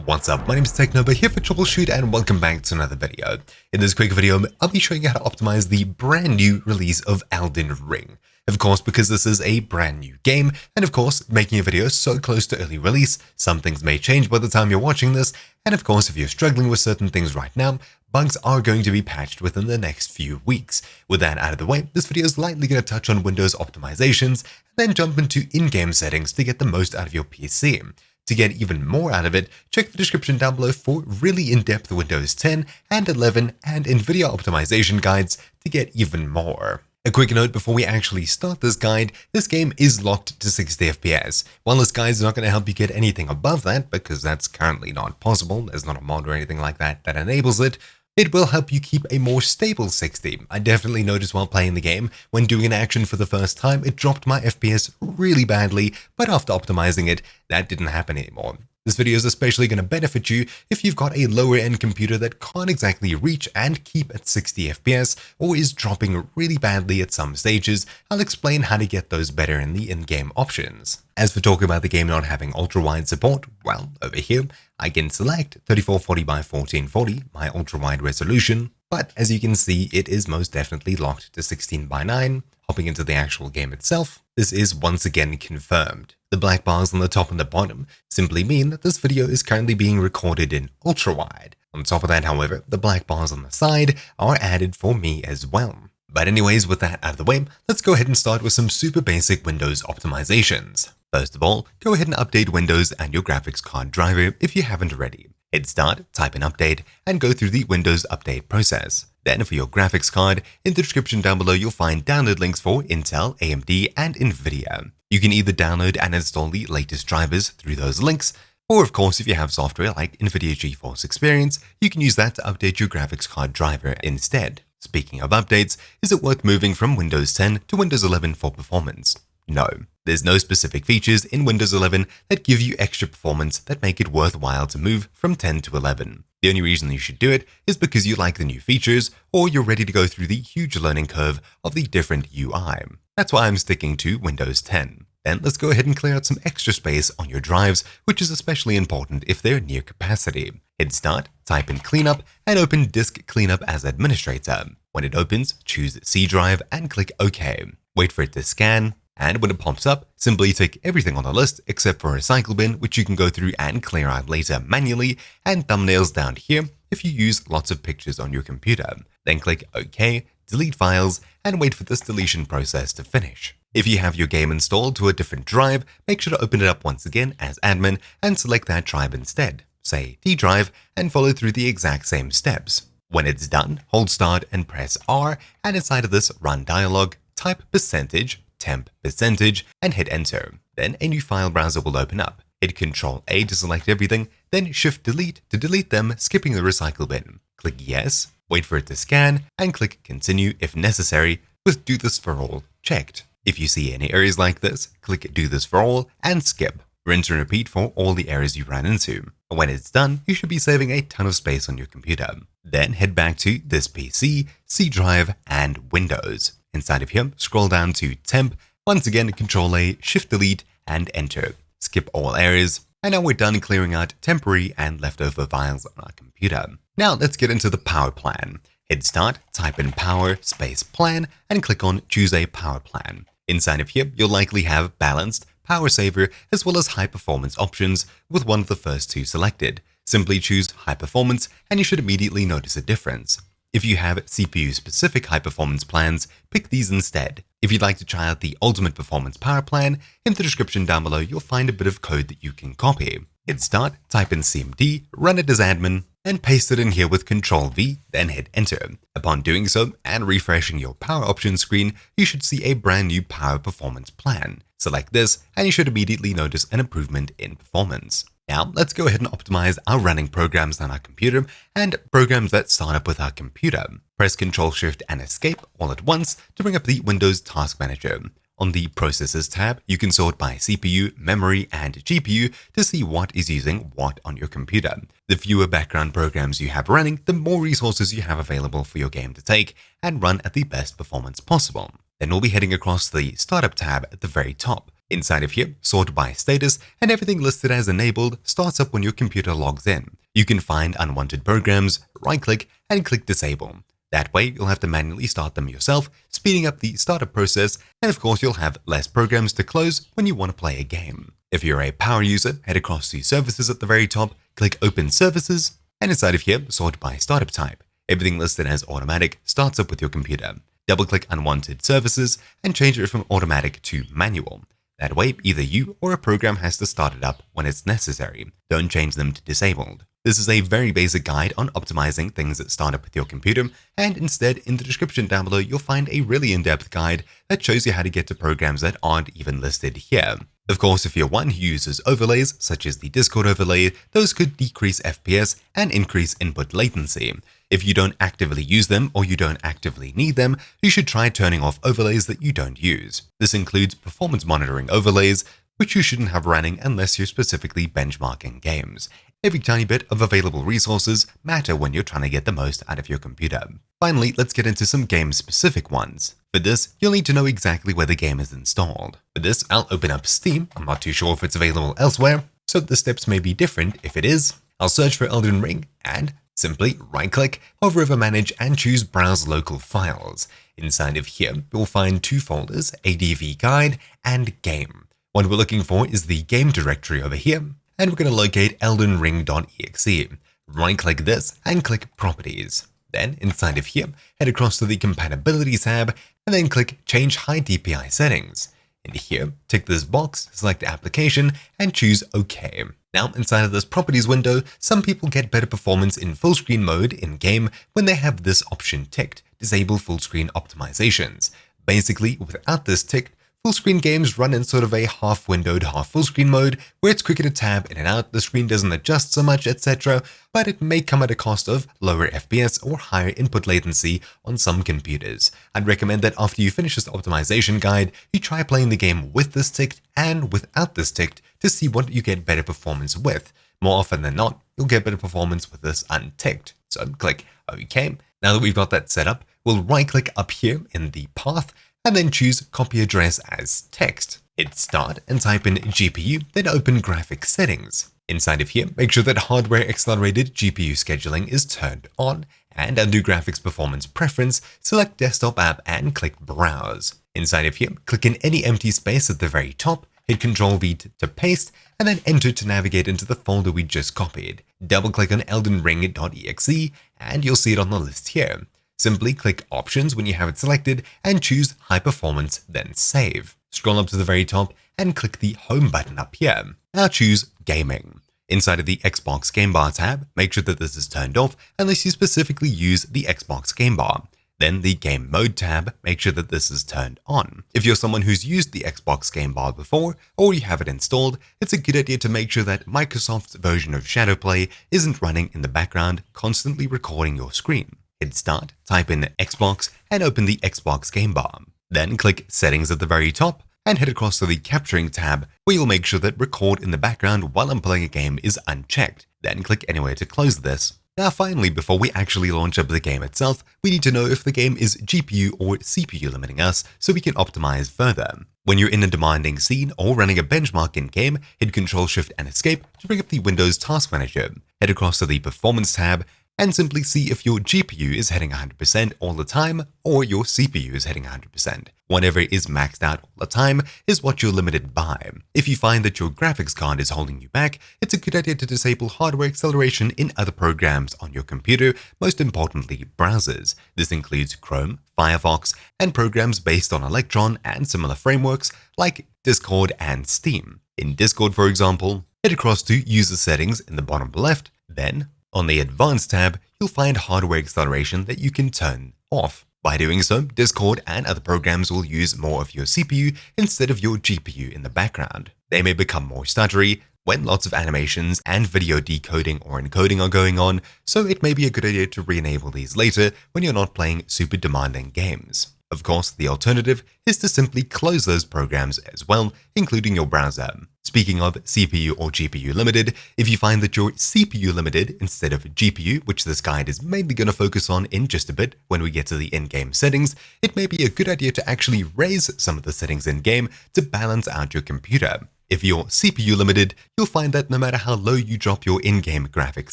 What's up, my name is Technoba here for Troubleshoot and welcome back to another video. In this quick video, I'll be showing you how to optimize the brand new release of Elden Ring. Of course, because this is a brand new game, and of course, making a video so close to early release, some things may change by the time you're watching this, and of course, if you're struggling with certain things right now, bugs are going to be patched within the next few weeks. With that out of the way, this video is lightly going to touch on Windows optimizations, and then jump into in-game settings to get the most out of your PC. To get even more out of it, check the description down below for really in-depth Windows 10 and 11 and NVIDIA optimization guides to get even more. A quick note before we actually start this guide, this game is locked to 60 FPS. While this guide is not going to help you get anything above that, because that's currently not possible, there's not a mod or anything like that that enables it, it will help you keep a more stable 60. I definitely noticed while playing the game, when doing an action for the first time, it dropped my FPS really badly, but after optimizing it, that didn't happen anymore. This video is especially going to benefit you if you've got a lower end computer that can't exactly reach and keep at 60 FPS or is dropping really badly at some stages. I'll explain how to get those better in the in-game options. As for talking about the game not having ultra-wide support, well, over here, I can select 3440 by 1440, my ultra-wide resolution, but as you can see, it is most definitely locked to 16 by 9. Hopping into the actual game itself, this is once again confirmed. The black bars on the top and the bottom simply mean that this video is currently being recorded in ultra-wide. On top of that, however, the black bars on the side are added for me as well. But anyways, with that out of the way, let's go ahead and start with some super basic Windows optimizations. First of all, go ahead and update Windows and your graphics card driver if you haven't already. Hit start, type in update, and go through the Windows update process. Then for your graphics card, in the description down below you'll find download links for Intel, AMD, and NVIDIA. You can either download and install the latest drivers through those links, or of course if you have software like NVIDIA GeForce Experience, you can use that to update your graphics card driver instead. Speaking of updates, is it worth moving from Windows 10 to Windows 11 for performance? No. There's no specific features in Windows 11 that give you extra performance that make it worthwhile to move from 10 to 11. The only reason you should do it is because you like the new features or you're ready to go through the huge learning curve of the different UI. That's why I'm sticking to Windows 10. Then let's go ahead and clear out some extra space on your drives, which is especially important if they're near capacity. Hit start, type in cleanup, and open disk cleanup as administrator. When it opens, choose C drive and click OK. Wait for it to scan. And when it pops up, simply tick everything on the list except for recycle bin, which you can go through and clear out later manually, and thumbnails down here if you use lots of pictures on your computer. Then click OK, delete files, and wait for this deletion process to finish. If you have your game installed to a different drive, make sure to open it up once again as admin and select that drive instead, say D drive, and follow through the exact same steps. When it's done, hold start and press R, and inside of this run dialog, type %, temp %, and hit enter. Then a new file browser will open up. Hit Ctrl A to select everything, then Shift Delete to delete them, skipping the recycle bin. Click Yes, wait for it to scan, and click Continue if necessary, with Do This For All checked. If you see any errors like this, click Do This For All and skip. Rinse and repeat for all the errors you ran into. When it's done, you should be saving a ton of space on your computer. Then head back to this PC, C drive, and Windows. Inside of here, scroll down to Temp, once again Ctrl A, Shift Delete, and Enter. Skip all errors, and now we're done clearing out temporary and leftover files on our computer. Now let's get into the power plan. Hit start, type in power space plan, and click on choose a power plan. Inside of here, you'll likely have balanced, power saver, as well as high performance options with one of the first two selected. Simply choose high performance and you should immediately notice a difference. If you have CPU-specific high-performance plans, pick these instead. If you'd like to try out the Ultimate Performance Power Plan, in the description down below you'll find a bit of code that you can copy. Hit start, type in CMD, run it as admin, and paste it in here with Ctrl V, then hit enter. Upon doing so and refreshing your power options screen, you should see a brand new power performance plan. Select this and you should immediately notice an improvement in performance. Now, let's go ahead and optimize our running programs on our computer and programs that start up with our computer. Press Ctrl Shift and Escape all at once to bring up the Windows Task Manager. On the Processes tab, you can sort by CPU, memory, and GPU to see what is using what on your computer. The fewer background programs you have running, the more resources you have available for your game to take and run at the best performance possible. Then we'll be heading across to the Startup tab at the very top. Inside of here, sort by status, and everything listed as enabled starts up when your computer logs in. You can find unwanted programs, right-click, and click Disable. That way, you'll have to manually start them yourself, speeding up the startup process, and of course, you'll have less programs to close when you want to play a game. If you're a power user, head across to Services at the very top, click Open Services, and inside of here, sort by startup type. Everything listed as automatic starts up with your computer. Double-click Unwanted Services and change it from automatic to manual. That way, either you or a program has to start it up when it's necessary. Don't change them to disabled. This is a very basic guide on optimizing things that start up with your computer, and instead, in the description down below, you'll find a really in-depth guide that shows you how to get to programs that aren't even listed here. Of course, if you're one who uses overlays, such as the Discord overlay, those could decrease FPS and increase input latency. If you don't actively use them or you don't actively need them, you should try turning off overlays that you don't use. This includes performance monitoring overlays, which you shouldn't have running unless you're specifically benchmarking games. Every tiny bit of available resources matter when you're trying to get the most out of your computer. Finally, let's get into some game-specific ones. For this, you'll need to know exactly where the game is installed. For this, I'll open up Steam. I'm not too sure if it's available elsewhere, so the steps may be different. If it is, I'll search for Elden Ring and simply right-click, hover over Manage, and choose Browse Local Files. Inside of here, you'll find two folders, ADV Guide and Game. What we're looking for is the game directory over here, and we're going to locate eldenring.exe. Right-click this and click Properties. Then, inside of here, head across to the Compatibility tab, and then click Change High DPI Settings. In here, tick this box, select Application, and choose OK. Now, inside of this Properties window, some people get better performance in full screen mode in-game when they have this option ticked, Disable Fullscreen Optimizations. Basically, without this ticked, full-screen games run in sort of a half-windowed, half-full-screen mode, where it's quicker to tab in and out, the screen doesn't adjust so much, etc., but it may come at a cost of lower FPS or higher input latency on some computers. I'd recommend that after you finish this optimization guide, you try playing the game with this ticked and without this ticked to see what you get better performance with. More often than not, you'll get better performance with this unticked. So click OK. Now that we've got that set up, we'll right-click up here in the path, and then choose Copy Address as Text. Hit Start and type in GPU, then open Graphics Settings. Inside of here, make sure that Hardware Accelerated GPU Scheduling is turned on, and under Graphics Performance Preference, select Desktop App and click Browse. Inside of here, click in any empty space at the very top, hit Ctrl-V to paste, and then Enter to navigate into the folder we just copied. Double-click on eldenring.exe, and you'll see it on the list here. Simply click Options when you have it selected and choose High Performance, then Save. Scroll up to the very top and click the Home button up here. Now choose Gaming. Inside of the Xbox Game Bar tab, make sure that this is turned off unless you specifically use the Xbox Game Bar. Then the Game Mode tab, make sure that this is turned on. If you're someone who's used the Xbox Game Bar before, or you have it installed, it's a good idea to make sure that Microsoft's version of Shadowplay isn't running in the background, constantly recording your screen. Hit Start, type in Xbox, and open the Xbox Game Bar. Then click Settings at the very top, and head across to the Capturing tab, where you'll make sure that Record in the background while I'm playing a game is unchecked. Then click Anywhere to close this. Now finally, before we actually launch up the game itself, we need to know if the game is GPU or CPU limiting us so we can optimize further. When you're in a demanding scene or running a benchmark in-game, hit Ctrl, Shift, and Escape to bring up the Windows Task Manager. Head across to the Performance tab, and simply see if your GPU is hitting 100% all the time or your CPU is hitting 100%. Whatever is maxed out all the time is what you're limited by. If you find that your graphics card is holding you back, it's a good idea to disable hardware acceleration in other programs on your computer, most importantly browsers. This includes Chrome, Firefox, and programs based on Electron and similar frameworks like Discord and Steam. In Discord, for example, head across to User Settings in the bottom left, then on the Advanced tab, you'll find hardware acceleration that you can turn off. By doing so, Discord and other programs will use more of your CPU instead of your GPU in the background. They may become more stuttery when lots of animations and video decoding or encoding are going on, so it may be a good idea to re-enable these later when you're not playing super demanding games. Of course, the alternative is to simply close those programs as well, including your browser. Speaking of CPU or GPU limited, if you find that you're CPU limited instead of GPU, which this guide is mainly going to focus on in just a bit when we get to the in-game settings, it may be a good idea to actually raise some of the settings in-game to balance out your computer. If you're CPU limited, you'll find that no matter how low you drop your in-game graphics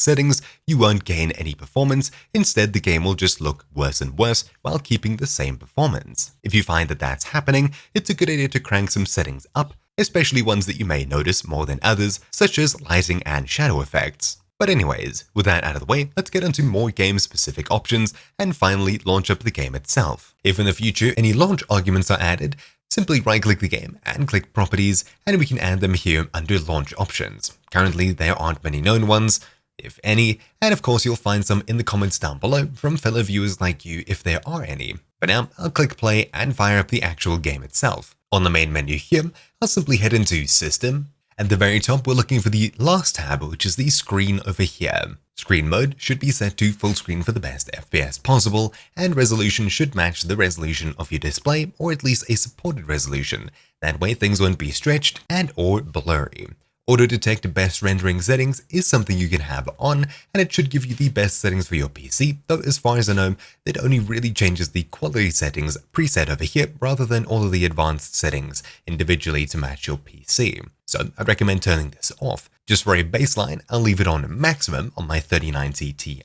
settings, you won't gain any performance. Instead, the game will just look worse and worse while keeping the same performance. If you find that that's happening, it's a good idea to crank some settings up, especially ones that you may notice more than others, such as lighting and shadow effects. But anyways, with that out of the way, let's get into more game-specific options and finally launch up the game itself. If in the future any launch arguments are added, simply right-click the game and click Properties, and we can add them here under Launch Options. Currently, there aren't many known ones, if any, and of course you'll find some in the comments down below from fellow viewers like you if there are any. For now, I'll click Play and fire up the actual game itself. On the main menu here, I'll simply head into System. At the very top, we're looking for the last tab, which is the screen over here. Screen mode should be set to full screen for the best FPS possible, and resolution should match the resolution of your display, or at least a supported resolution. That way things won't be stretched and or blurry. Auto detect best rendering settings is something you can have on, and it should give you the best settings for your PC, though as far as I know, it only really changes the quality settings preset over here rather than all of the advanced settings individually to match your PC. So I'd recommend turning this off. Just for a baseline, I'll leave it on maximum on my 3090 Ti,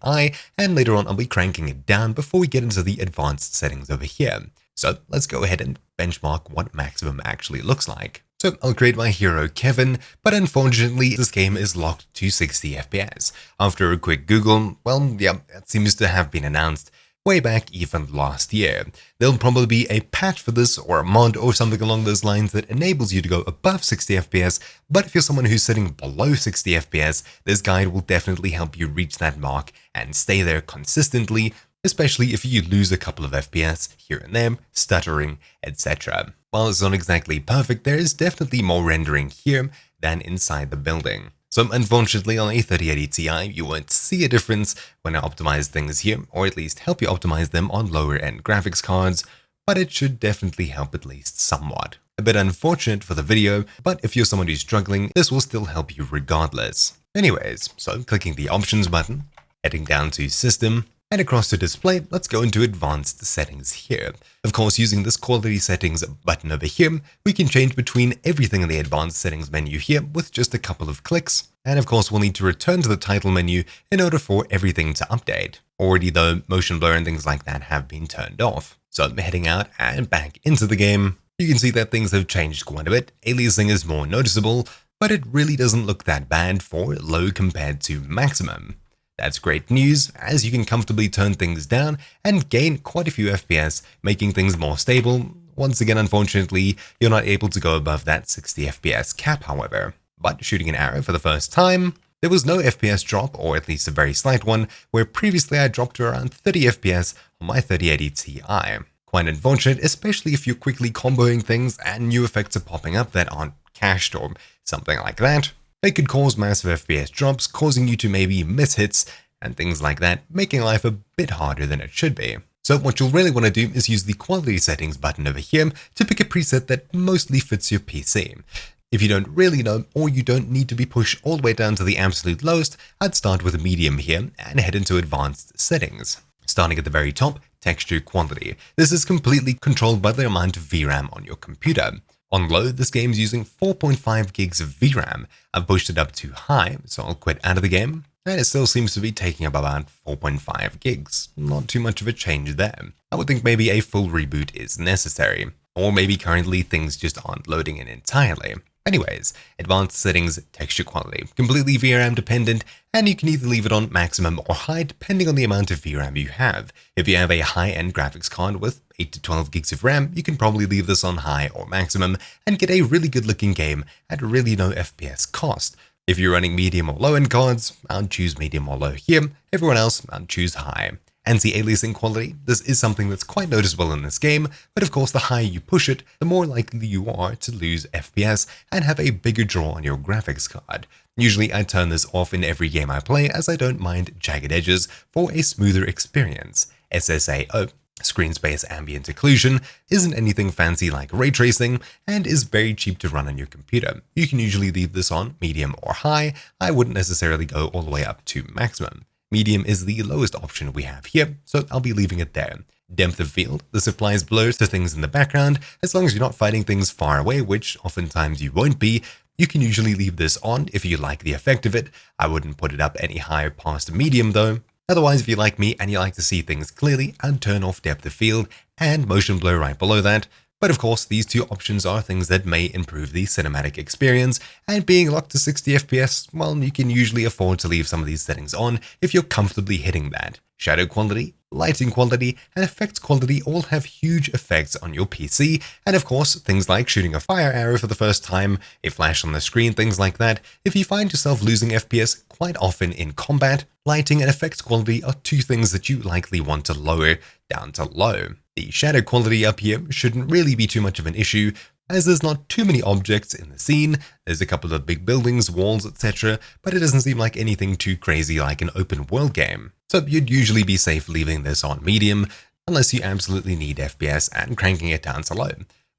and later on I'll be cranking it down before we get into the advanced settings over here. So let's go ahead and benchmark what maximum actually looks like. So I'll create my hero Kevin, but unfortunately this game is locked to 60 FPS. After a quick Google, well, yeah, it seems to have been announced way back even last year. There'll probably be a patch for this or a mod or something along those lines that enables you to go above 60 FPS, but if you're someone who's sitting below 60 FPS, this guide will definitely help you reach that mark and stay there consistently, especially if you lose a couple of FPS here and there, stuttering, etc. While it's not exactly perfect, there is definitely more rendering here than inside the building. So unfortunately on a 3080 Ti, you won't see a difference when I optimize things here, or at least help you optimize them on lower end graphics cards, but it should definitely help at least somewhat. A bit unfortunate for the video, but if you're someone who's struggling, this will still help you regardless. Anyways, so clicking the Options button, heading down to System, and across to Display, let's go into Advanced Settings here. Of course, using this Quality Settings button over here, we can change between everything in the Advanced Settings menu here with just a couple of clicks. And of course, we'll need to return to the title menu in order for everything to update. Already though, motion blur and things like that have been turned off. So heading out and back into the game, you can see that things have changed quite a bit. Aliasing is more noticeable, but it really doesn't look that bad for low compared to maximum. That's great news, as you can comfortably turn things down and gain quite a few FPS, making things more stable. Once again, unfortunately, you're not able to go above that 60 FPS cap, however. But shooting an arrow for the first time, there was no FPS drop, or at least a very slight one, where previously I dropped to around 30 FPS on my 3080 Ti. Quite unfortunate, especially if you're quickly comboing things and new effects are popping up that aren't cached or something like that. They could cause massive FPS drops, causing you to maybe miss hits and things like that, making life a bit harder than it should be. So what you'll really want to do is use the Quality Settings button over here to pick a preset that mostly fits your PC. If you don't really know, or you don't need to be pushed all the way down to the absolute lowest, I'd start with a medium here and head into Advanced Settings. Starting at the very top, Texture Quality. This is completely controlled by the amount of VRAM on your computer. On low, this game's using 4.5 gigs of VRAM. I've pushed it up to high, so I'll quit out of the game, and it still seems to be taking up about 4.5 gigs. Not too much of a change there. I would think maybe a full reboot is necessary, or maybe currently things just aren't loading in entirely. Anyways, Advanced Settings, Texture Quality, completely VRAM dependent, and you can either leave it on maximum or high depending on the amount of VRAM you have. If you have a high-end graphics card with 8 to 12 gigs of RAM, you can probably leave this on high or maximum and get a really good looking game at really no FPS cost. If you're running medium or low-end cards, I'll choose medium or low here. Everyone else, I'll choose high. Anti-aliasing quality, this is something that's quite noticeable in this game, but of course the higher you push it, the more likely you are to lose FPS and have a bigger draw on your graphics card. Usually I turn this off in every game I play as I don't mind jagged edges for a smoother experience. SSAO. Screen space ambient occlusion isn't anything fancy like ray tracing and is very cheap to run on your computer. You can usually leave this on medium or high. I wouldn't necessarily go all the way up to maximum. Medium is the lowest option we have here, so I'll be leaving it there. Depth of field, this applies blur to things in the background. As long as you're not fighting things far away, which oftentimes you won't be, you can usually leave this on if you like the effect of it. I wouldn't put it up any higher past medium though. Otherwise, if you're like me and you like to see things clearly, I'd turn off depth of field and motion blur right below that. But of course, these two options are things that may improve the cinematic experience, and being locked to 60 FPS, well, you can usually afford to leave some of these settings on if you're comfortably hitting that. Shadow quality, lighting quality, and effects quality all have huge effects on your PC, and of course, things like shooting a fire arrow for the first time, a flash on the screen, things like that. If you find yourself losing FPS quite often in combat, lighting and effects quality are two things that you likely want to lower down to low. The shadow quality up here shouldn't really be too much of an issue, as there's not too many objects in the scene. There's a couple of big buildings, walls, etc., but it doesn't seem like anything too crazy like an open world game. So you'd usually be safe leaving this on medium, unless you absolutely need FPS and cranking it down to low.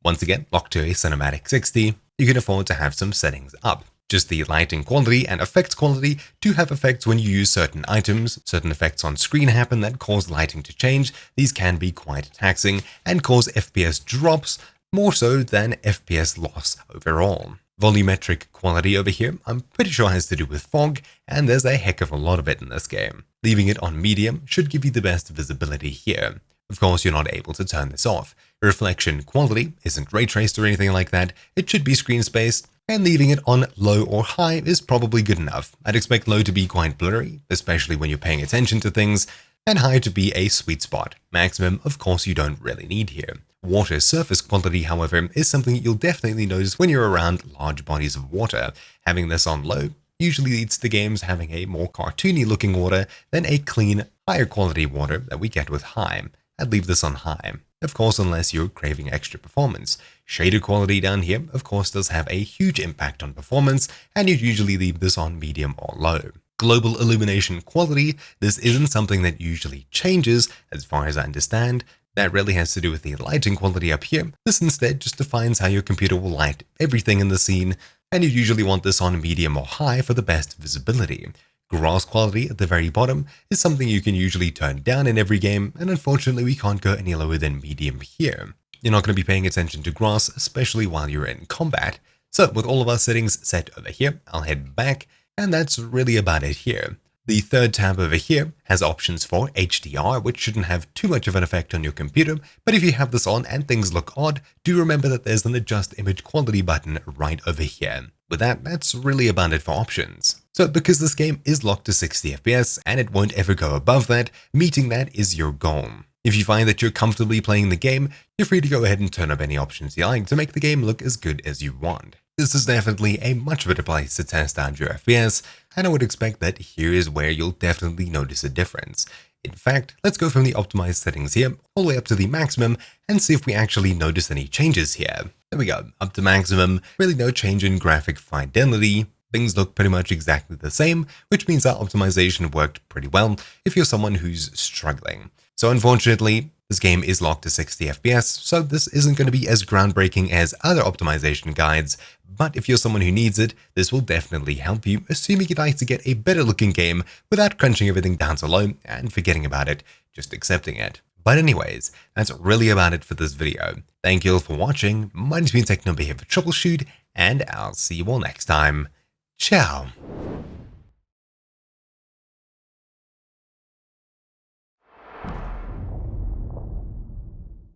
Once again, locked to a cinematic 60, you can afford to have some settings up. Just the lighting quality and effects quality do have effects when you use certain items. Certain effects on screen happen that cause lighting to change. These can be quite taxing and cause FPS drops, more so than FPS loss overall. Volumetric quality over here, I'm pretty sure has to do with fog, and there's a heck of a lot of it in this game. Leaving it on medium should give you the best visibility here. Of course, you're not able to turn this off. Reflection quality isn't ray traced or anything like that. It should be screen spaced, and leaving it on low or high is probably good enough. I'd expect low to be quite blurry, especially when you're paying attention to things, and high to be a sweet spot. Maximum, of course, you don't really need here. Water surface quality, however, is something you'll definitely notice when you're around large bodies of water. Having this on low usually leads to games having a more cartoony looking water than a clean, higher quality water that we get with high. I'd leave this on high. Of course, unless you're craving extra performance. Shader quality down here, of course, does have a huge impact on performance, and you'd usually leave this on medium or low. Global illumination quality, this isn't something that usually changes, as far as I understand. That really has to do with the lighting quality up here. This instead just defines how your computer will light everything in the scene, and you usually want this on medium or high for the best visibility. Grass quality at the very bottom is something you can usually turn down in every game, and unfortunately we can't go any lower than medium here. You're not going to be paying attention to grass, especially while you're in combat. So with all of our settings set over here, I'll head back, and that's really about it here. The third tab over here has options for HDR, which shouldn't have too much of an effect on your computer, but if you have this on and things look odd, do remember that there's an adjust image quality button right over here. With that, that's really about it for options. So because this game is locked to 60 FPS and it won't ever go above that, meeting that is your goal. If you find that you're comfortably playing the game, you're free to go ahead and turn up any options you like to make the game look as good as you want. This is definitely a much better place to test out your FPS, and I would expect that here is where you'll definitely notice a difference. In fact, let's go from the optimized settings here all the way up to the maximum and see if we actually notice any changes here. There we go, up to maximum, really no change in graphic fidelity. Things look pretty much exactly the same, which means that optimization worked pretty well if you're someone who's struggling. So unfortunately, this game is locked to 60 FPS, so this isn't going to be as groundbreaking as other optimization guides, but if you're someone who needs it, this will definitely help you, assuming you'd like to get a better looking game without crunching everything down to low and forgetting about it, just accepting it. But anyways, that's really about it for this video. Thank you all for watching, my name's been TechnoBehavior Troubleshoot, and I'll see you all next time. Ciao.